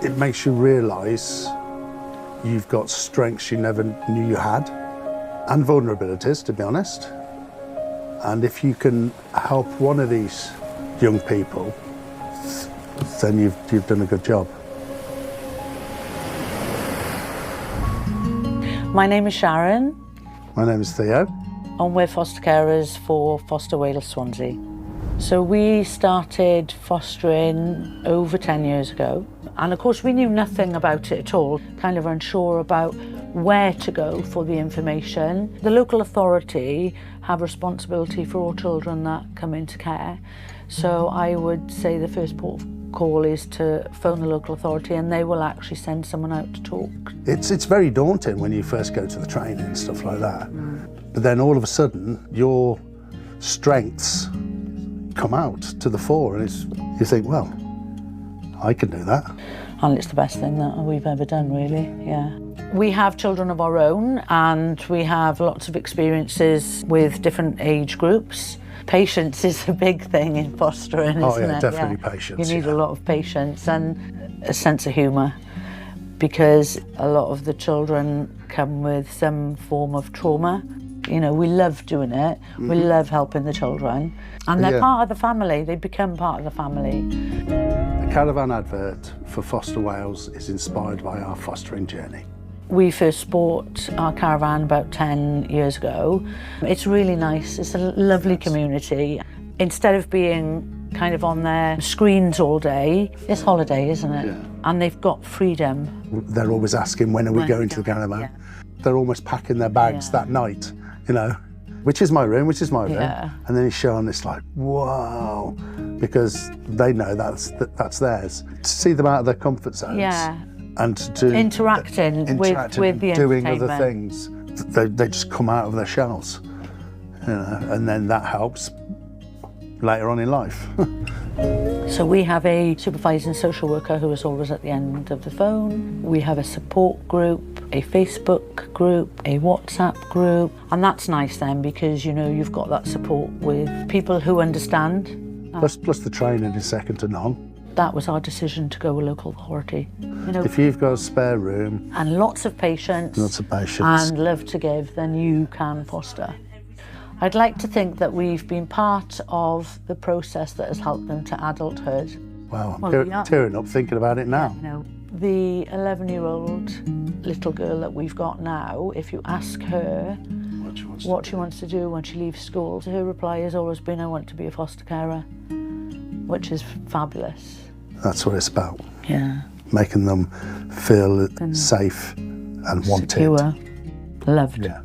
It makes you realise you've got strengths you never knew you had, and vulnerabilities, to be honest. And if you can help one of these young people, then you've done a good job. My name is Sharon. My name is Theo. And we're foster carers for Foster Wales Swansea. So we started fostering over 10 years ago. And of course we knew nothing about it at all, kind of unsure about where to go for the information. The local authority have responsibility for all children that come into care. So I would say the first port of call is to phone the local authority and they will actually send someone out to talk. It's very daunting when you first go to the training and stuff like that. But then all of a sudden your strengths come out to the fore and you think, well, I can do that. And it's the best thing that we've ever done, really, yeah. We have children of our own and we have lots of experiences with different age groups. Patience is a big thing in fostering, isn't it? Oh yeah, definitely patience. You need a lot of patience and a sense of humour, because a lot of the children come with some form of trauma. You know, we love doing it, we love helping the children, and they're part of the family, they become part of the family. The caravan advert for Foster Wales is inspired by our fostering journey. We first bought our caravan about 10 years ago. It's really nice, it's a lovely community. Instead of being kind of on their screens all day, it's holiday, isn't it? Yeah. And they've got freedom. They're always asking, when are we going to the caravan? Yeah. They're almost packing their bags that night, you know, which is my room, Yeah. And then it's shown, it's like, whoa, because they know that's theirs. To see them out of their comfort zones. Yeah. And to interacting with the doing other things, they just come out of their shells, you know, and then that helps later on in life. So we have a supervising social worker who is always at the end of the phone. We have a support group, a Facebook group, a WhatsApp group, and that's nice then because you know you've got that support with people who understand. Plus the training is second to none. That was our decision to go with local authority. You know, if you've got a spare room and lots of patience, and love to give, then you can foster. I'd like to think that we've been part of the process that has helped them to adulthood. Wow, I'm tearing up thinking about it now. You know, the 11-year-old little girl that we've got now, if you ask her what she wants to do when she leaves school, her reply has always been, I want to be a foster carer, which is fabulous. That's what it's about. Yeah. Making them feel safe and wanted. Secure, loved. Yeah.